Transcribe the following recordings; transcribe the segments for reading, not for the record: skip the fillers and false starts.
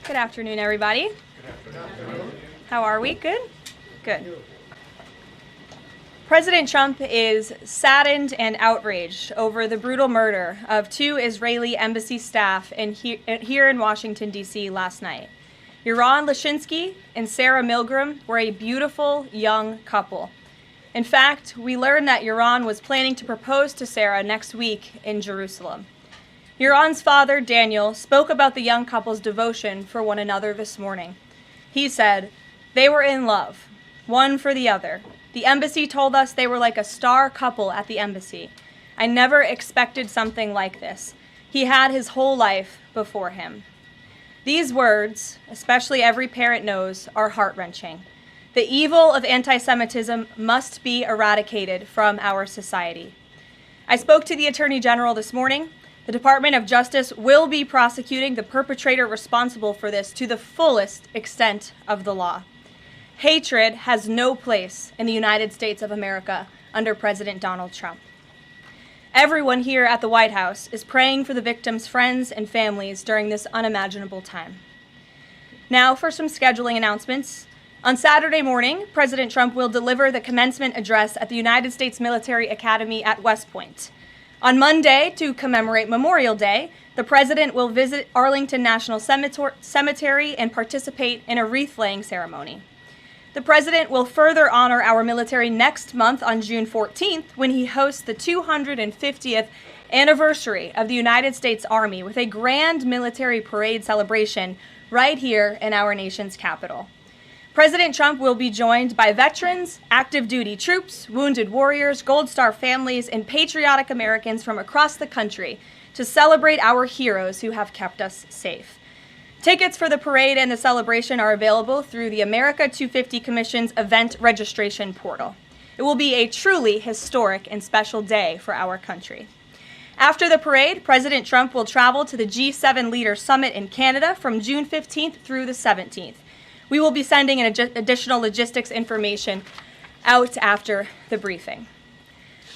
Good afternoon, everybody. Good afternoon. How are we? Good? Good. President Trump is saddened and outraged over the brutal murder of two Israeli embassy staff here in Washington, D.C. last night. Yaron Lischinsky and Sarah Milgrim were a beautiful young couple. In fact, we learned that Yaron was planning to propose to Sarah next week in Jerusalem. Yaron's father, Daniel, spoke about the young couple's devotion for one another this morning. He said, "They were in love, one for the other. The embassy told us they were like a star couple at the embassy. I never expected something like this. He had his whole life before him." These words, especially every parent knows, are heart-wrenching. The evil of anti-Semitism must be eradicated from our society. I spoke to the Attorney General this morning. The Department of Justice will be prosecuting the perpetrator responsible for this to the fullest extent of the law. Hatred has no place in the United States of America under President Donald Trump. Everyone here at the White House is praying for the victims' friends and families during this unimaginable time. Now for some scheduling announcements. On Saturday morning, President Trump will deliver the commencement address at the United States Military Academy at West Point. On Monday, to commemorate Memorial Day, the president will visit Arlington National Cemetery and participate in a wreath-laying ceremony. The president will further honor our military next month on June 14th when he hosts the 250th anniversary of the United States Army with a grand military parade celebration right here in our nation's capital. President Trump will be joined by veterans, active duty troops, wounded warriors, Gold Star families, and patriotic Americans from across the country to celebrate our heroes who have kept us safe. Tickets for the parade and the celebration are available through the America 250 Commission's event registration portal. It will be a truly historic and special day for our country. After the parade, President Trump will travel to the G7 Leaders Summit in Canada from June 15th through the 17th. We will be sending an additional logistics information out after the briefing.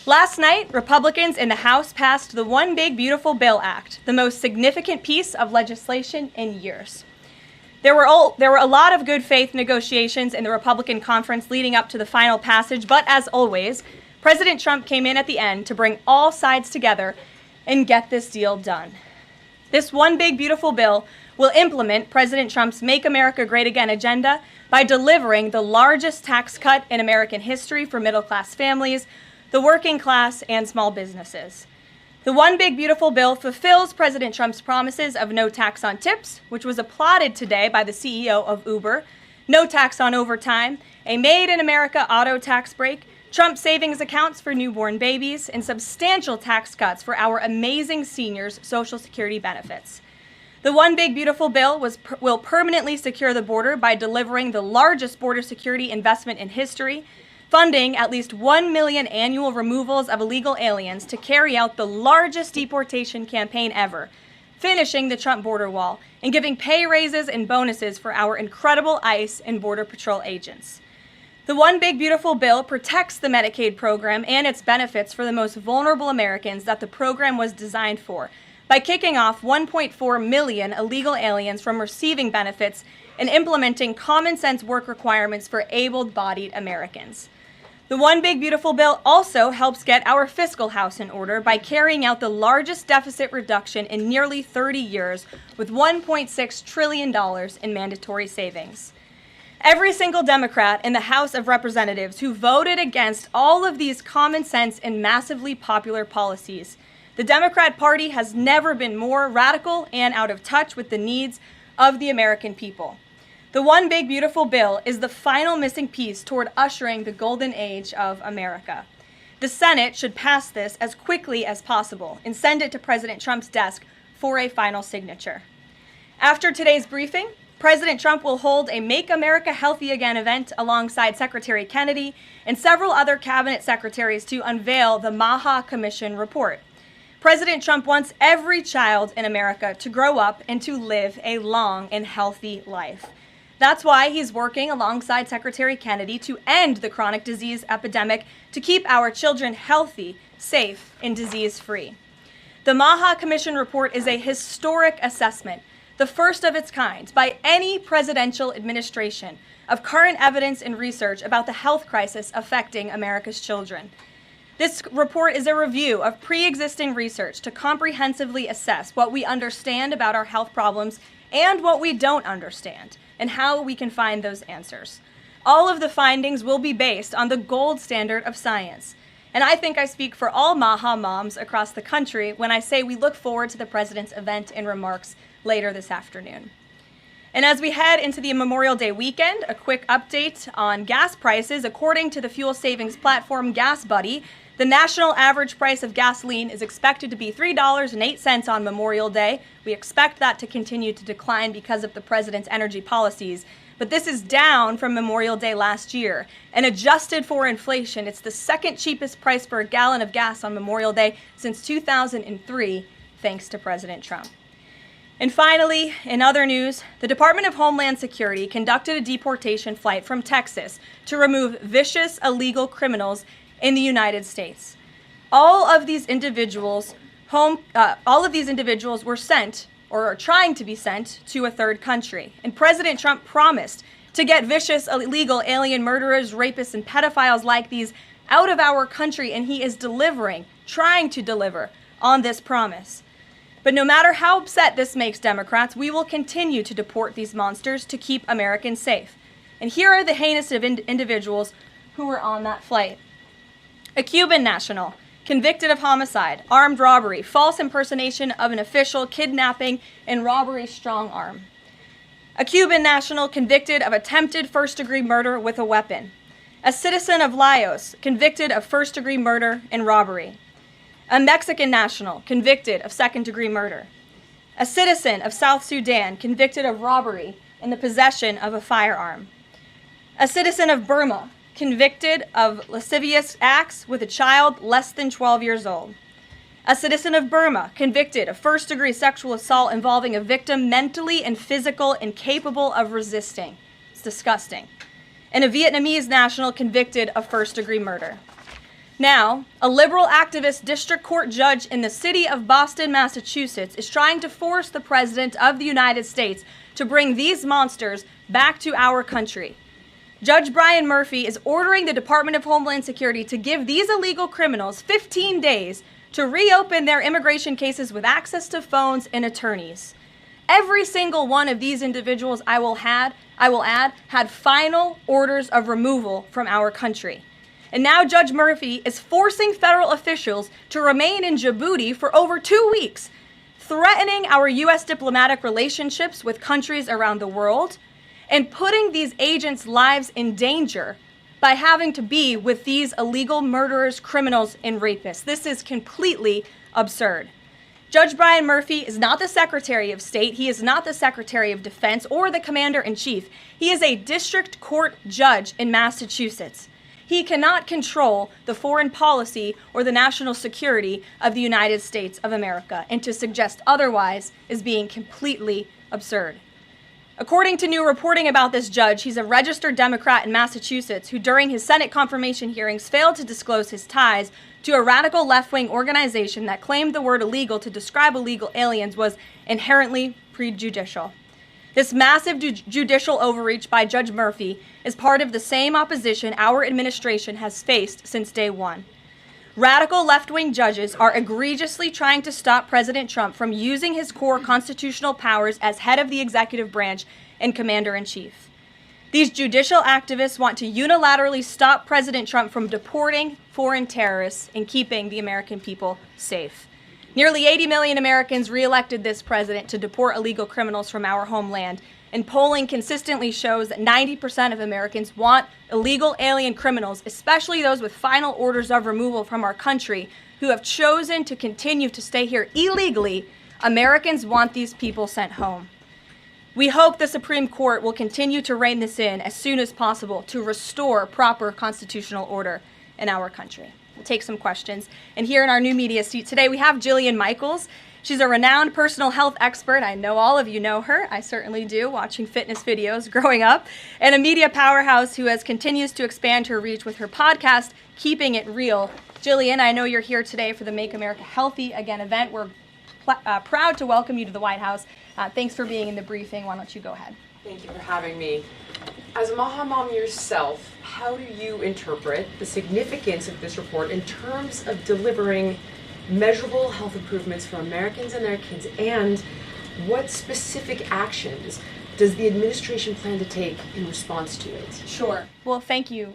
Last night, Republicans in the House passed the One Big Beautiful Bill Act, the most significant piece of legislation in years. There were a lot of good faith negotiations in the Republican conference leading up to the final passage, but as always, President Trump came in at the end to bring all sides together and get this deal done. This One Big Beautiful Bill will implement President Trump's Make America Great Again agenda by delivering the largest tax cut in American history for middle-class families, the working class, and small businesses. The One Big Beautiful Bill fulfills President Trump's promises of no tax on tips, which was applauded today by the CEO of Uber, no tax on overtime, a Made in America auto tax break, Trump savings accounts for newborn babies, and substantial tax cuts for our amazing seniors' Social Security benefits. The One Big Beautiful Bill will permanently secure the border by delivering the largest border security investment in history, funding at least 1 million annual removals of illegal aliens to carry out the largest deportation campaign ever, finishing the Trump border wall, and giving pay raises and bonuses for our incredible ICE and Border Patrol agents. The One Big Beautiful Bill protects the Medicaid program and its benefits for the most vulnerable Americans that the program was designed for, by kicking off 1.4 million illegal aliens from receiving benefits and implementing common-sense work requirements for able-bodied Americans. The One Big Beautiful Bill also helps get our fiscal house in order by carrying out the largest deficit reduction in nearly 30 years with $1.6 trillion in mandatory savings. Every single Democrat in the House of Representatives who voted against all of these common-sense and massively popular policies. The Democrat Party has never been more radical and out of touch with the needs of the American people. The One Big Beautiful Bill is the final missing piece toward ushering the golden age of America. The Senate should pass this as quickly as possible and send it to President Trump's desk for a final signature. After today's briefing, President Trump will hold a Make America Healthy Again event alongside Secretary Kennedy and several other cabinet secretaries to unveil the Maha Commission report. President Trump wants every child in America to grow up and to live a long and healthy life. That's why he's working alongside Secretary Kennedy to end the chronic disease epidemic to keep our children healthy, safe, and disease-free. The Maha Commission report is a historic assessment the first of its kind by any presidential administration, of current evidence and research about the health crisis affecting America's children. This report is a review of pre-existing research to comprehensively assess what we understand about our health problems and what we don't understand, and how we can find those answers. All of the findings will be based on the gold standard of science. And I think I speak for all MAHA moms across the country when I say we look forward to the president's event and remarks later this afternoon. And as we head into the Memorial Day weekend, a quick update on gas prices. According to the fuel savings platform Gas Buddy, the national average price of gasoline is expected to be $3.08 on Memorial Day. We expect that to continue to decline because of the president's energy policies. But this is down from Memorial Day last year. And adjusted for inflation, it's the second cheapest price for a gallon of gas on Memorial Day since 2003, thanks to President Trump. And finally, in other news, the Department of Homeland Security conducted a deportation flight from Texas to remove vicious illegal criminals in the United States. All of these individuals were sent or are trying to be sent to a third country. And President Trump promised to get vicious, illegal alien murderers, rapists, and pedophiles like these out of our country, and he is trying to deliver on this promise. But no matter how upset this makes Democrats, we will continue to deport these monsters to keep Americans safe. And here are the heinous of individuals who were on that flight. A Cuban national, convicted of homicide, armed robbery, false impersonation of an official, kidnapping, and robbery strong arm. A Cuban national convicted of attempted first-degree murder with a weapon. A citizen of Laos convicted of first-degree murder and robbery. A Mexican national convicted of second-degree murder. A citizen of South Sudan convicted of robbery and the possession of a firearm. A citizen of Burma convicted of lascivious acts with a child less than 12 years old. A citizen of Burma convicted of first-degree sexual assault involving a victim mentally and physically incapable of resisting. It's disgusting. And a Vietnamese national convicted of first-degree murder. Now, a liberal activist district court judge in the city of Boston, Massachusetts, is trying to force the President of the United States to bring these monsters back to our country. Judge Brian Murphy is ordering the Department of Homeland Security to give these illegal criminals 15 days to reopen their immigration cases with access to phones and attorneys. Every single one of these individuals, I will add, had final orders of removal from our country. And now Judge Murphy is forcing federal officials to remain in Djibouti for over 2 weeks, threatening our U.S. diplomatic relationships with countries around the world, and putting these agents' lives in danger by having to be with these illegal murderers, criminals, and rapists. This is completely absurd. Judge Brian Murphy is not the Secretary of State. He is not the Secretary of Defense or the Commander-in-Chief. He is a district court judge in Massachusetts. He cannot control the foreign policy or the national security of the United States of America, and to suggest otherwise is being completely absurd. According to new reporting about this judge, he's a registered Democrat in Massachusetts who during his Senate confirmation hearings failed to disclose his ties to a radical left-wing organization that claimed the word illegal to describe illegal aliens was inherently prejudicial. This massive judicial overreach by Judge Murphy is part of the same opposition our administration has faced since day one. Radical left-wing judges are egregiously trying to stop President Trump from using his core constitutional powers as head of the executive branch and commander-in-chief. These judicial activists want to unilaterally stop President Trump from deporting foreign terrorists and keeping the American people safe. Nearly 80 million Americans re-elected this president to deport illegal criminals from our homeland, and polling consistently shows that 90% of Americans want illegal alien criminals, especially those with final orders of removal from our country, who have chosen to continue to stay here illegally. Americans want these people sent home. We hope the Supreme Court will continue to rein this in as soon as possible to restore proper constitutional order in our country. We'll take some questions. And here in our new media seat today, we have Jillian Michaels. She's a renowned personal health expert. I know all of you know her. I certainly do, watching fitness videos growing up. And a media powerhouse who continues to expand her reach with her podcast, Keeping It Real. Jillian, I know you're here today for the Make America Healthy Again event. We're proud to welcome you to the White House. Thanks for being in the briefing. Why don't you go ahead? Thank you for having me. As a Maha mom yourself, how do you interpret the significance of this report in terms of delivering measurable health improvements for Americans and their kids, and what specific actions does the administration plan to take in response to it? Sure. Well, thank you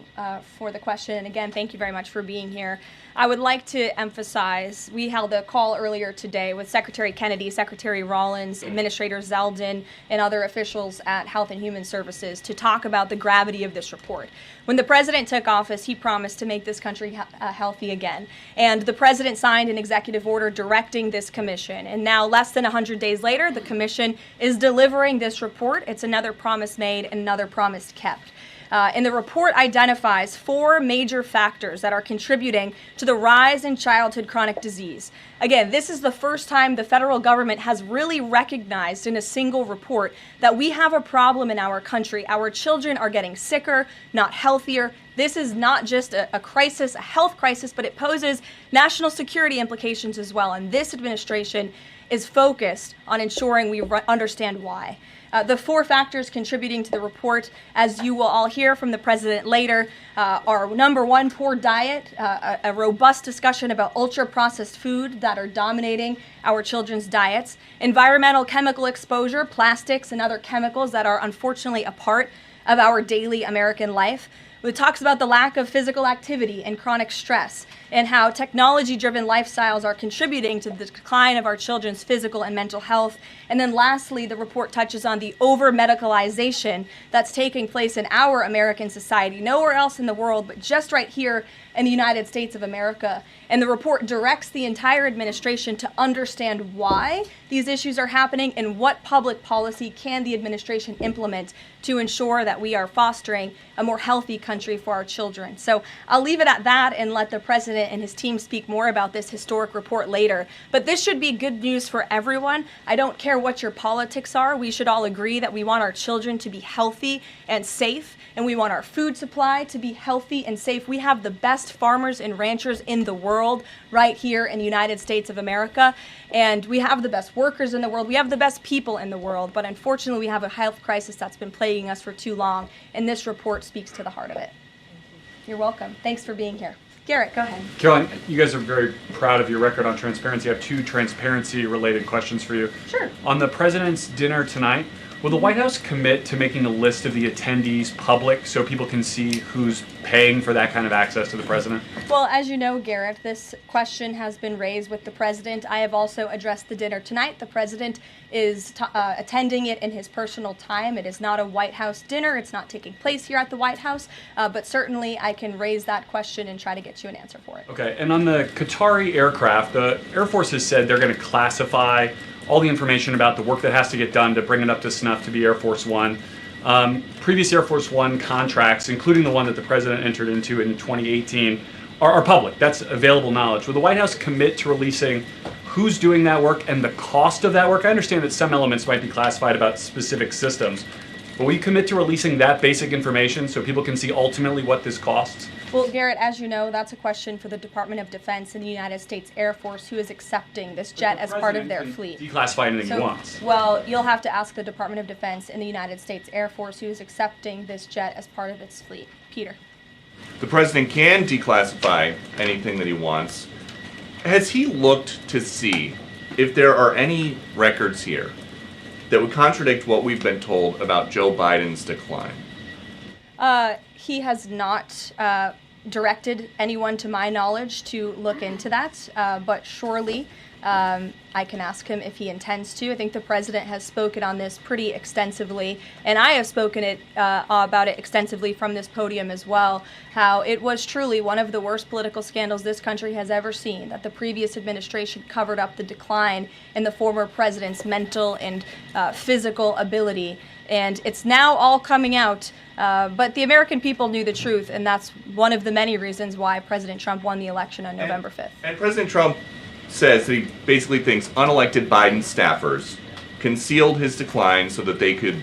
for the question. And again, thank you very much for being here. I would like to emphasize, we held a call earlier today with Secretary Kennedy, Secretary Rollins, Administrator Zeldin, and other officials at Health and Human Services to talk about the gravity of this report. When the president took office, he promised to make this country healthy again. And the president signed an executive order directing this commission. And now, less than 100 days later, the commission is delivering this report. It's another promise made and another promise kept. And the report identifies 4 major factors that are contributing to the rise in childhood chronic disease. Again, this is the first time the federal government has really recognized in a single report that we have a problem in our country. Our children are getting sicker, not healthier. This is not just a crisis, a health crisis, but it poses national security implications as well. And this administration is focused on ensuring we understand why. The 4 factors contributing to the report, as you will all hear from the president later, are number 1, poor diet, a robust discussion about ultra-processed food that are dominating our children's diets, environmental chemical exposure, plastics and other chemicals that are unfortunately a part of our daily American life. It talks about the lack of physical activity and chronic stress, and how technology-driven lifestyles are contributing to the decline of our children's physical and mental health. And then lastly, the report touches on the over-medicalization that's taking place in our American society, nowhere else in the world, but just right here in the United States of America. And the report directs the entire administration to understand why these issues are happening and what public policy can the administration implement to ensure that we are fostering a more healthy country for our children. So I'll leave it at that and let the president and his team speak more about this historic report later. But this should be good news for everyone. I don't care what your politics are. We should all agree that we want our children to be healthy and safe, and we want our food supply to be healthy and safe. We have the best farmers and ranchers in the world right here in the United States of America, and we have the best workers in the world. We have the best people in the world, but unfortunately we have a health crisis that's been plaguing us for too long, and this report speaks to the heart of it. You're welcome. Thanks for being here. Garrett, go ahead. Karoline, you guys are very proud of your record on transparency. I have 2 transparency-related questions for you. Sure. On the president's dinner tonight, will the White House commit to making a list of the attendees public so people can see who's paying for that kind of access to the president? Well, as you know, Garrett, this question has been raised with the president. I have also addressed the dinner tonight. The president is attending it in his personal time. It is not a White House dinner. It's not taking place here at the White House, but certainly I can raise that question and try to get you an answer for it. Okay, and on the Qatari aircraft, the Air Force has said they're going to classify all the information about the work that has to get done to bring it up to snuff to be Air Force One. Previous Air Force One contracts, including the one that the president entered into in 2018, are public. That's available knowledge. Will the White House commit to releasing who's doing that work and the cost of that work? I understand that some elements might be classified about specific systems, but will you commit to releasing that basic information so people can see ultimately what this costs? Well, Garrett, as you know, that's a question for the Department of Defense and the United States Air Force, who is accepting this jet as part of their fleet. Declassify anything he wants. Well, you'll have to ask the Department of Defense and the United States Air Force, who is accepting this jet as part of its fleet. Peter. The president can declassify anything that he wants. Has he looked to see if there are any records here that would contradict what we've been told about Joe Biden's decline? He has not directed anyone, to my knowledge, to look into that, but surely I can ask him if he intends to. I think the president has spoken on this pretty extensively, and I have spoken about it extensively from this podium as well, how it was truly one of the worst political scandals this country has ever seen, that the previous administration covered up the decline in the former president's mental and physical ability. And it's now all coming out, but the American people knew the truth, and that's one of the many reasons why President Trump won the election on November 5th. And President Trump says that he basically thinks unelected Biden staffers concealed his decline so that they could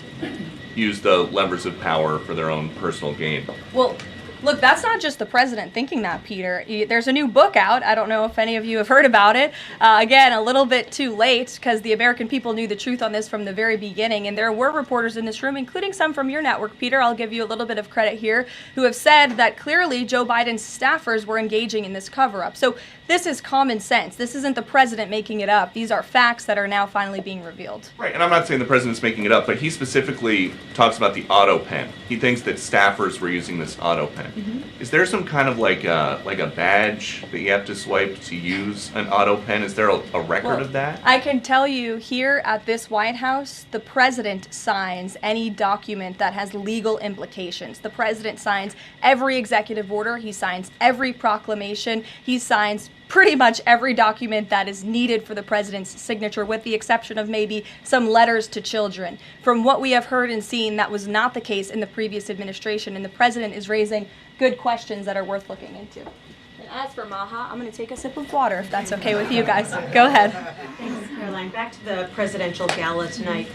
use the levers of power for their own personal gain. Well, Look, that's not just the president thinking that, Peter. There's a new book out. I don't know if any of you have heard about it. Again, a little bit too late because the American people knew the truth on this from the very beginning. And there were reporters in this room, including some from your network, Peter, I'll give you a little bit of credit here, who have said that clearly Joe Biden's staffers were engaging in this cover-up. So this is common sense. This isn't the president making it up. These are facts that are now finally being revealed. Right, and I'm not saying the president's making it up, but he specifically talks about the auto pen. He thinks that staffers were using this auto pen. Mm-hmm. Is there some kind of like a badge that you have to swipe to use an auto pen? Is there a record of that? I can tell you here at this White House, the president signs any document that has legal implications. The president signs every executive order. He signs every proclamation. He signs pretty much every document that is needed for the president's signature, with the exception of maybe some letters to children. From what we have heard and seen, that was not the case in the previous administration, and the president is raising good questions that are worth looking into. And as for Maha, I'm going to take a sip of water, if that's okay with you guys. Go ahead. Thanks, Caroline. Back to the presidential gala tonight.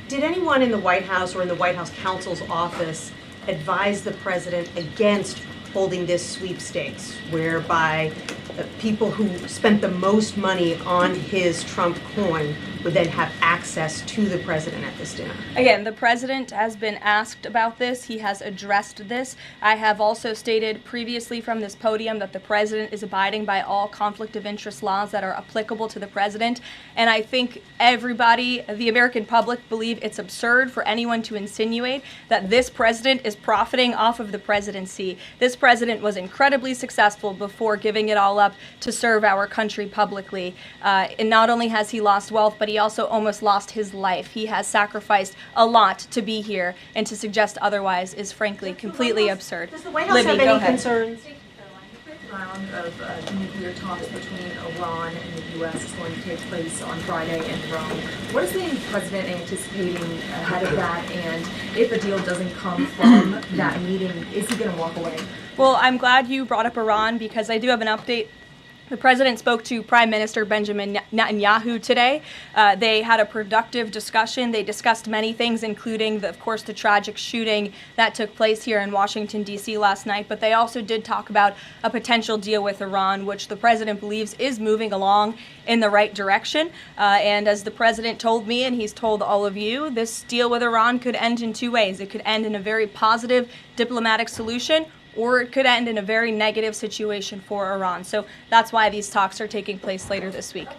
Did anyone in the White House or in the White House counsel's office advise the president against holding this sweepstakes, whereby the people who spent the most money on his Trump coin would then have access to the president at this dinner? Again, the president has been asked about this. He has addressed this. I have also stated previously from this podium that the president is abiding by all conflict of interest laws that are applicable to the president. And I think everybody, the American public, believe it's absurd for anyone to insinuate that this president is profiting off of the presidency. This president was incredibly successful before giving it all up to serve our country publicly. And not only has he lost wealth, but he also almost lost his life. He has sacrificed a lot to be here, and to suggest otherwise is frankly completely absurd. Does the White House Libby, have go any ahead. concerns? Thank you, Caroline. The fifth round of nuclear talks between Iran and the U.S. is going to take place on Friday in Rome. What is the president anticipating ahead of that? And if a deal doesn't come from that meeting, is he going to walk away? Well, I'm glad you brought up Iran, because I do have an update. The president spoke to Prime Minister Benjamin Netanyahu today. They had a productive discussion. They discussed many things, including, of course, the tragic shooting that took place here in Washington, D.C. last night. But they also did talk about a potential deal with Iran, which the president believes is moving along in the right direction. And as the president told me, and he's told all of you, this deal with Iran could end in two ways. It could end in a very positive diplomatic solution, or it could end in a very negative situation for Iran. So that's why these talks are taking place later this week.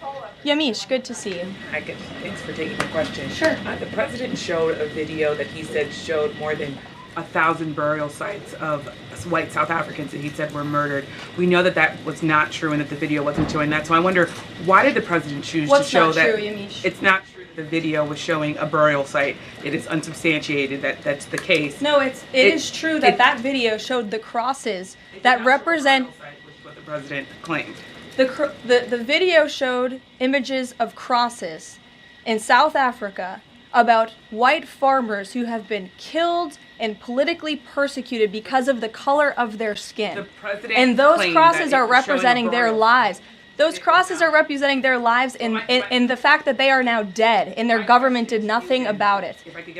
Yamish, good to see you. Hi, good. Thanks for taking my question. Sure. The president showed a video that he said showed more than 1,000 burial sites of white South Africans that he said were murdered. We know that that was not true and that the video wasn't showing that. So I wonder, why did the president choose to show that? What's not true, Yamish? It's not true. The video was showing a burial site. It is unsubstantiated that that's the case. No, it is true that that video showed the crosses that represent. Which is what the president claimed. The video showed images of crosses in South Africa about white farmers who have been killed and politically persecuted because of the color of their skin. The president And those claimed crosses that it are was showing a representing their burial lives. Those crosses are representing their lives in the fact that they are now dead, and their government did nothing about it.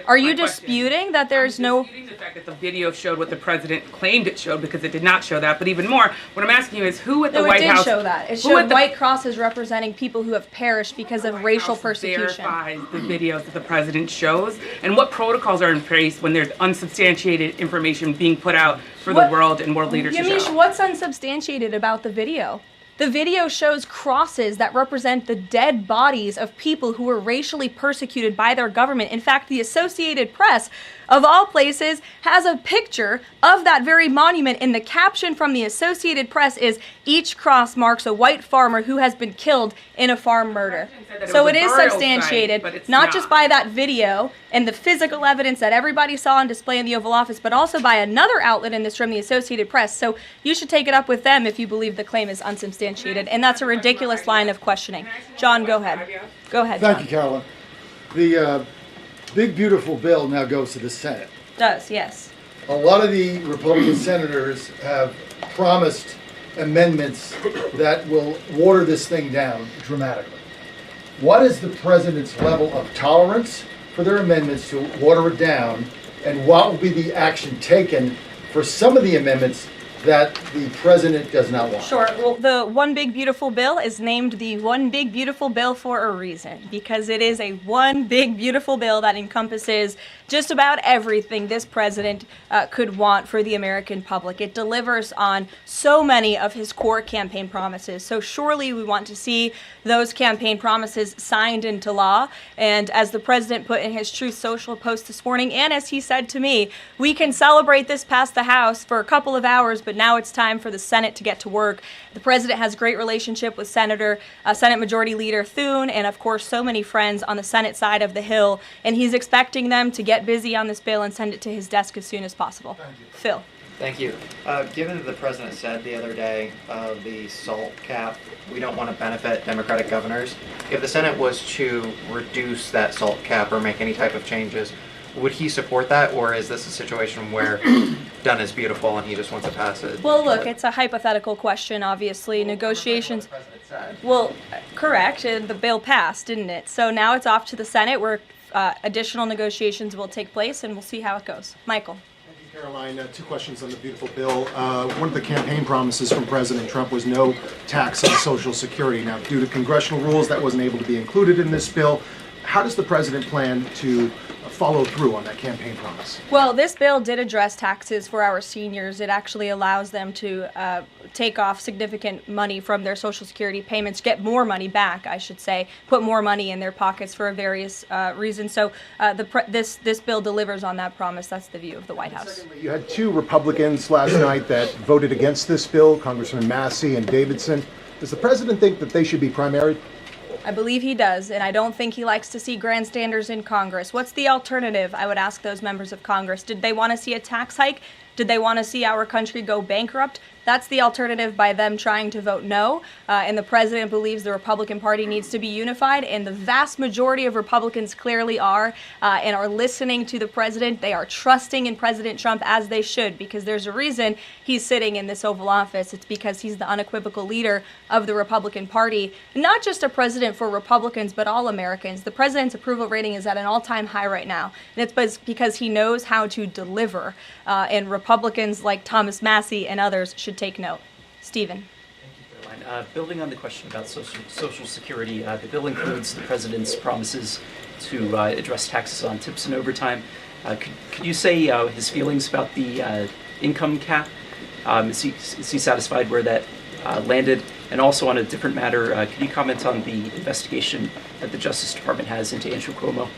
Are you disputing that there's no... disputing the fact that the video showed what the president claimed it showed, because it did not show that. But even more, what I'm asking you is who at the No, it White did House... show that. It showed white crosses representing people who have perished because of racial persecution. Verifies the videos that the president shows, and what protocols are in place when there's unsubstantiated information being put out for the world and world leaders to Yamish, show? what's unsubstantiated about the video? The video shows crosses that represent the dead bodies of people who were racially persecuted by their government. In fact, the Associated Press, of all places, has a picture of that very monument, and the caption from the Associated Press is, "Each cross marks a white farmer who has been killed in a farm murder." So it is substantiated, not just by that video and the physical evidence that everybody saw on display in the Oval Office, but also by another outlet in this room, the Associated Press. So you should take it up with them if you believe the claim is unsubstantiated, and that's a ridiculous line of questioning. John, go ahead. Go ahead, John. Thank you, Caroline. The big, beautiful bill now goes to the Senate. Does, yes. A lot of the Republican senators have promised amendments that will water this thing down dramatically. What is the president's level of tolerance for their amendments to water it down, and what will be the action taken for some of the amendments that the president does not want? Sure. Well, the One Big Beautiful Bill is named the One Big Beautiful Bill for a reason, because it is a one big beautiful bill that encompasses just about everything this president could want for the American public. It delivers on so many of his core campaign promises. So surely we want to see those campaign promises signed into law. And as the president put in his Truth Social post this morning, and as he said to me, we can celebrate this past the House for a couple of hours, but now it's time for the Senate to get to work. The president has a great relationship with Senate Majority Leader Thune, and of course so many friends on the Senate side of the Hill, and he's expecting them to get busy on this bill and send it to his desk as soon as possible. Phil. Thank you. Given that the president said the other day the SALT cap, we don't want to benefit Democratic governors, if the Senate was to reduce that SALT cap or make any type of changes, would he support that, or is this a situation where done is beautiful and he just wants to pass it? Well, look, it's a hypothetical question, obviously. Negotiations. Well, correct, and the bill passed, didn't it? So now it's off to the Senate where additional negotiations will take place, and we'll see how it goes. Michael. Thank you, Caroline. Two questions on the beautiful bill. One of the campaign promises from President Trump was no tax on Social Security. Now, due to congressional rules, that wasn't able to be included in this bill. How does the president plan to follow through on that campaign promise? Well, this bill did address taxes for our seniors. It actually allows them to take off significant money from their Social Security payments, get more money back, I should say, put more money in their pockets for various reasons. So this bill delivers on that promise. That's the view of the White House. Secondly, you had two Republicans last night that voted against this bill, Congressman Massey and Davidson. Does the president think that they should be primaried? I believe he does, and I don't think he likes to see grandstanders in Congress. What's the alternative? I would ask those members of Congress. Did they want to see a tax hike? Did they want to see our country go bankrupt? That's the alternative by them trying to vote no. And the president believes the Republican Party needs to be unified, and the vast majority of Republicans clearly are and are listening to the president. They are trusting in President Trump, as they should, because there's a reason he's sitting in this Oval Office. It's because he's the unequivocal leader of the Republican Party. Not just a president for Republicans, but all Americans. The president's approval rating is at an all-time high right now, and it's because he knows how to deliver. And Republicans like Thomas Massey and others should take note. Stephen. Thank you, Caroline. Building on the question about Social Security, the bill includes the president's promises to address taxes on tips and overtime. Could you say his feelings about the income cap? Is he satisfied where that landed? And also on a different matter, could you comment on the investigation that the Justice Department has into Andrew Cuomo?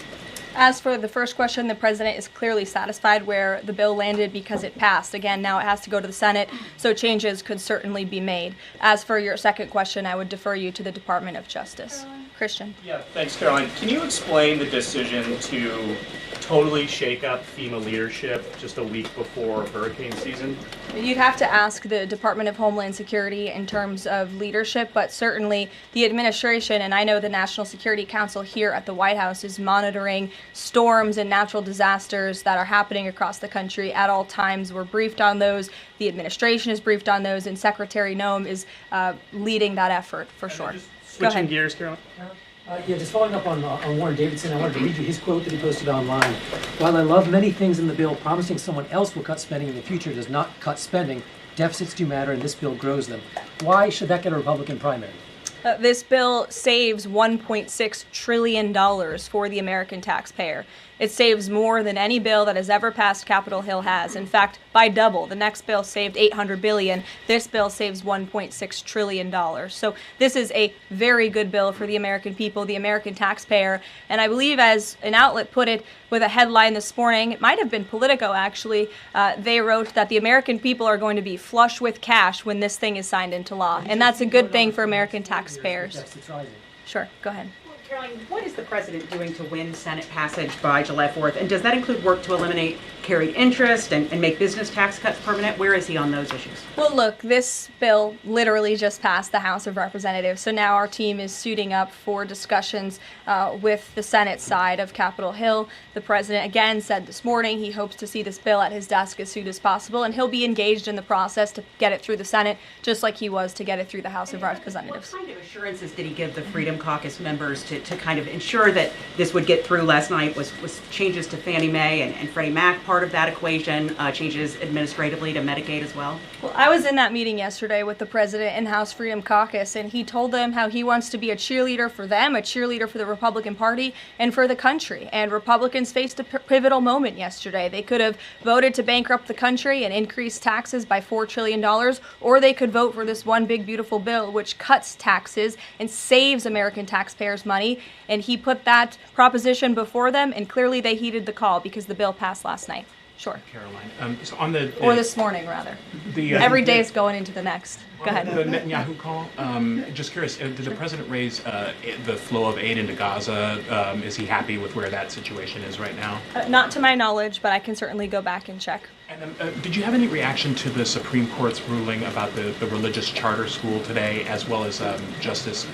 As for the first question, the president is clearly satisfied where the bill landed because it passed. Again, now it has to go to the Senate, so changes could certainly be made. As for your second question, I would defer you to the Department of Justice. Christian. Yeah, thanks, Caroline. Can you explain the decision to totally shake up FEMA leadership just a week before hurricane season? You'd have to ask the Department of Homeland Security in terms of leadership, but certainly the administration, and I know the National Security Council here at the White House is monitoring storms and natural disasters that are happening across the country at all times. We're briefed on those. The administration is briefed on those, and Secretary Noem is leading that effort for sure. Switching gears, Caroline. Yeah, just following up on Warren Davidson, I wanted to read you his quote that he posted online. While I love many things in the bill, promising someone else will cut spending in the future does not cut spending. Deficits do matter, and this bill grows them. Why should that get a Republican primary? This bill saves $1.6 trillion for the American taxpayer. It saves more than any bill that has ever passed Capitol Hill has. In fact, by double. The next bill saved $800 billion. This bill saves $1.6 trillion. So this is a very good bill for the American people, the American taxpayer. And I believe, as an outlet put it with a headline this morning, it might have been Politico actually, they wrote that the American people are going to be flush with cash when this thing is signed into law. And that's a good thing for American taxpayers. Sure, go ahead. Caroline, what is the president doing to win Senate passage by July 4th? And does that include work to eliminate carried interest and make business tax cuts permanent? Where is he on those issues? Well, look, this bill literally just passed the House of Representatives. So now our team is suiting up for discussions with the Senate side of Capitol Hill. The president, again, said this morning he hopes to see this bill at his desk as soon as possible, and he'll be engaged in the process to get it through the Senate, just like he was to get it through the House of Representatives. What kind of assurances did he give the Freedom Caucus members to kind of ensure that this would get through last night was changes to Fannie Mae and Freddie Mac, part of that equation, changes administratively to Medicaid as well? Well, I was in that meeting yesterday with the president and House Freedom Caucus, and he told them how he wants to be a cheerleader for them, a cheerleader for the Republican Party, and for the country. And Republicans faced a pivotal moment yesterday. They could have voted to bankrupt the country and increase taxes by $4 trillion, or they could vote for this one big, beautiful bill which cuts taxes and saves American taxpayers money. And he put that proposition before them, and clearly they heeded the call because the bill passed last night. Sure. Caroline, so on the or this morning, rather. Every day is going into the next. Go ahead. The Netanyahu call. Just curious, did the president raise the flow of aid into Gaza? Is he happy with where that situation is right now? Not to my knowledge, but I can certainly go back and check. And did you have any reaction to the Supreme Court's ruling about the religious charter school today, as well as Justice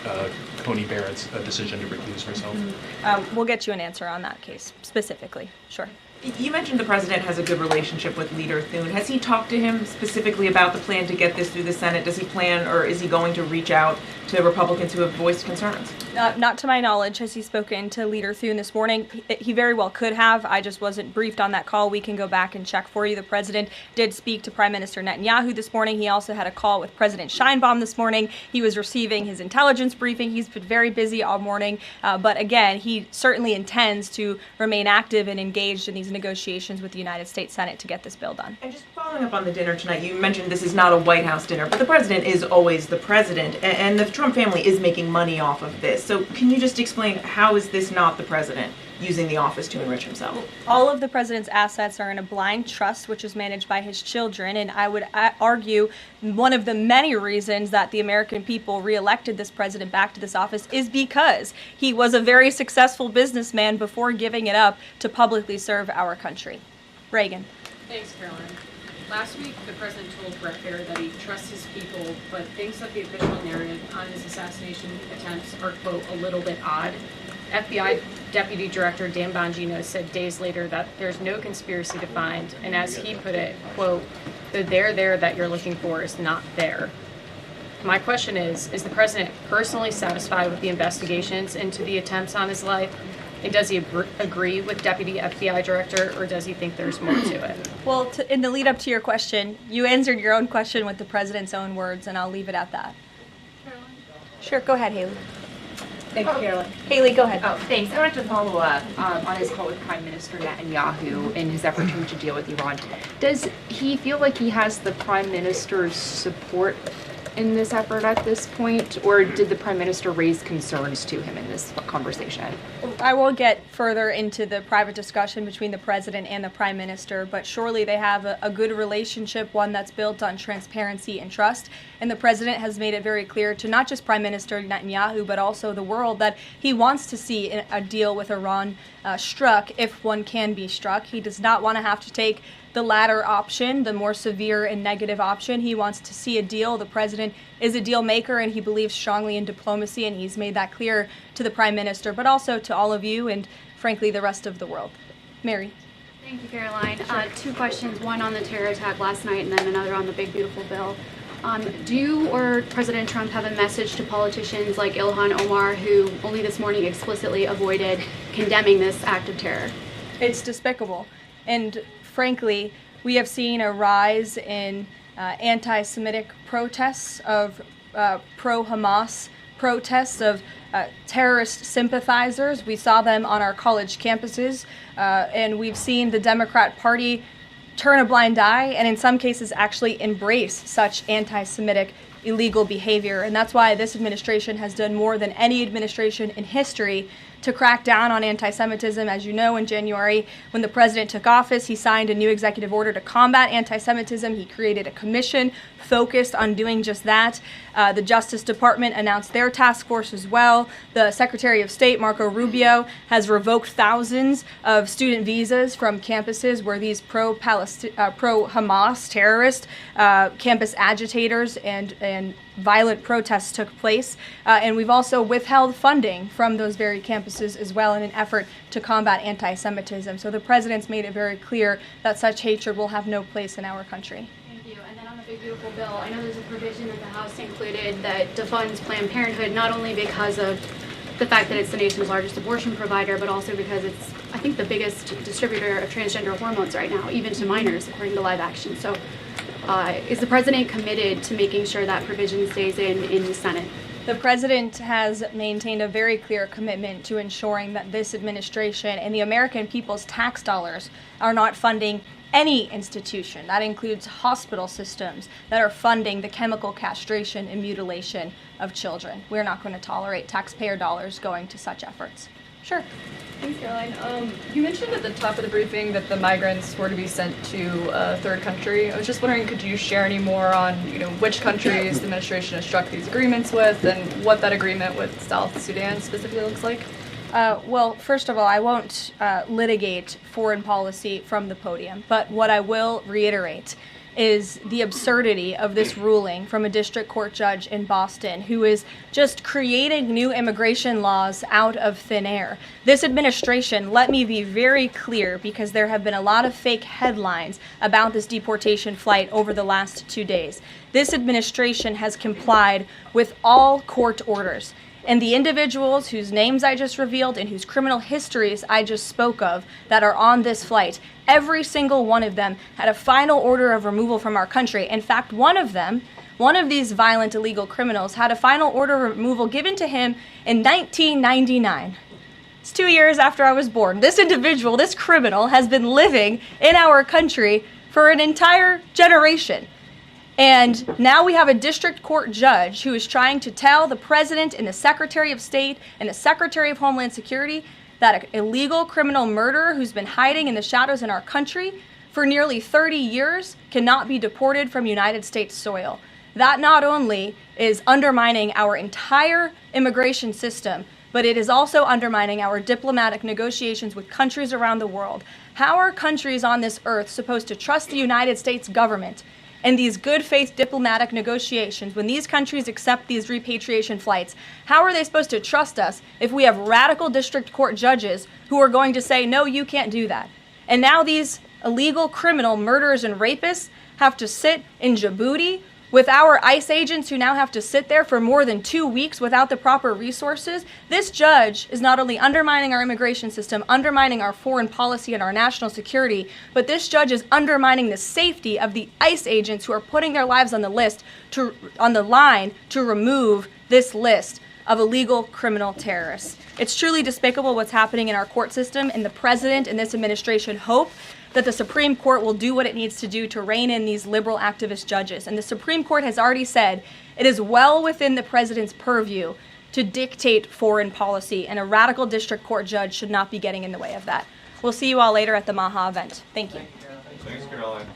Coney Barrett's decision to recuse herself? We'll get you an answer on that case specifically. Sure. You mentioned the president has a good relationship with Leader Thune. Has he talked to him specifically about the plan to get this through the Senate? Does he plan, or is he going to reach out to Republicans who have voiced concerns? Not to my knowledge has he spoken to Leader Thune this morning. He very well could have. I just wasn't briefed on that call. We can go back and check for you. The president did speak to Prime Minister Netanyahu this morning. He also had a call with President Sheinbaum this morning. He was receiving his intelligence briefing. He's been very busy all morning. But again, he certainly intends to remain active and engaged in these negotiations with the United States Senate to get this bill done. And just following up on the dinner tonight, you mentioned this is not a White House dinner, but the president is always the president, and the Trump family is making money off of this. So can you just explain, how is this not the president using the office to enrich himself? All of the president's assets are in a blind trust, which is managed by his children, and I would argue one of the many reasons that the American people reelected this president back to this office is because he was a very successful businessman before giving it up to publicly serve our country. Reagan. Thanks, Caroline. Last week, the president told Brett Baer that he trusts his people, but thinks that the official narrative on his assassination attempts are, quote, a little bit odd. FBI Deputy Director Dan Bongino said days later that there's no conspiracy to find, and as he put it, quote, the there that you're looking for is not there. My question is the president personally satisfied with the investigations into the attempts on his life? And does he agree with Deputy FBI Director, or does he think there's more to it? Well, in the lead up to your question, you answered your own question with the president's own words, and I'll leave it at that. Sure, go ahead, Haley. Thank you, Caroline. Haley, go ahead. Oh, thanks. I wanted to follow up on his call with Prime Minister Netanyahu in his effort to reach a deal with Iran. Does he feel like he has the Prime Minister's support in this effort at this point, or did the Prime Minister raise concerns to him in this conversation? I won't get further into the private discussion between the president and the prime minister, but surely they have a good relationship, one that's built on transparency and trust. And the president has made it very clear to not just Prime Minister Netanyahu, but also the world, that he wants to see a deal with Iran struck, if one can be struck. He does not want to have to take the latter option, the more severe and negative option. He wants to see a deal. The president is a deal maker, and he believes strongly in diplomacy, and he's made that clear to the prime minister, but also to all of you and, frankly, the rest of the world. Mary. Thank you, Caroline. Two questions, one on the terror attack last night and then another on the big, beautiful bill. Do you or President Trump have a message to politicians like Ilhan Omar, who only this morning explicitly avoided condemning this act of terror? It's despicable. And frankly, we have seen a rise in anti-Semitic protests, of pro-Hamas protests, of terrorist sympathizers. We saw them on our college campuses, and we've seen the Democrat Party turn a blind eye and in some cases actually embrace such anti-Semitic illegal behavior. And that's why this administration has done more than any administration in history to crack down on anti-Semitism. As you know, in January, when the president took office, he signed a new executive order to combat anti-Semitism. He created a commission focused on doing just that. The Justice Department announced their task force as well. The Secretary of State, Marco Rubio, has revoked thousands of student visas from campuses where these pro-Hamas terrorist campus agitators and violent protests took place. And we've also withheld funding from those very campuses as well in an effort to combat anti-Semitism. So the president's made it very clear that such hatred will have no place in our country. Thank you. And then on the big, beautiful bill, I know there's a provision that the House included that defunds Planned Parenthood, not only because of the fact that it's the nation's largest abortion provider, but also because it's, I think, the biggest distributor of transgender hormones right now, even to minors, according to Live Action. So is the president committed to making sure that provision stays in the Senate? The president has maintained a very clear commitment to ensuring that this administration and the American people's tax dollars are not funding any institution. That includes hospital systems that are funding the chemical castration and mutilation of children. We're not going to tolerate taxpayer dollars going to such efforts. Sure. Thanks, Caroline. You mentioned at the top of the briefing that the migrants were to be sent to a third country. I was just wondering, could you share any more on, which countries the administration has struck these agreements with and what that agreement with South Sudan specifically looks like? Well, first of all, I won't litigate foreign policy from the podium, but what I will reiterate is the absurdity of this ruling from a district court judge in Boston who is just creating new immigration laws out of thin air. This administration, let me be very clear, because there have been a lot of fake headlines about this deportation flight over the last 2 days. This administration has complied with all court orders. And the individuals whose names I just revealed and whose criminal histories I just spoke of that are on this flight, every single one of them had a final order of removal from our country. In fact, one of these violent illegal criminals had a final order of removal given to him in 1999. It's 2 years after I was born. This individual, this criminal, has been living in our country for an entire generation. And now we have a district court judge who is trying to tell the president and the Secretary of State and the Secretary of Homeland Security that an illegal criminal murderer who's been hiding in the shadows in our country for nearly 30 years cannot be deported from United States soil. That not only is undermining our entire immigration system, but it is also undermining our diplomatic negotiations with countries around the world. How are countries on this earth supposed to trust the United States government and these good faith diplomatic negotiations when these countries accept these repatriation flights? How are they supposed to trust us if we have radical district court judges who are going to say, no, you can't do that? And now these illegal criminal murderers and rapists have to sit in Djibouti with our ICE agents who now have to sit there for more than 2 weeks without the proper resources. This judge is not only undermining our immigration system, undermining our foreign policy and our national security, but this judge is undermining the safety of the ICE agents who are putting their lives on the line to remove this list of illegal criminal terrorists. It's truly despicable what's happening in our court system, and the president and this administration hope that the Supreme Court will do what it needs to do to rein in these liberal activist judges. And the Supreme Court has already said it is well within the president's purview to dictate foreign policy, and a radical district court judge should not be getting in the way of that. We'll see you all later at the Maha event. Thank you. Thanks, Caroline.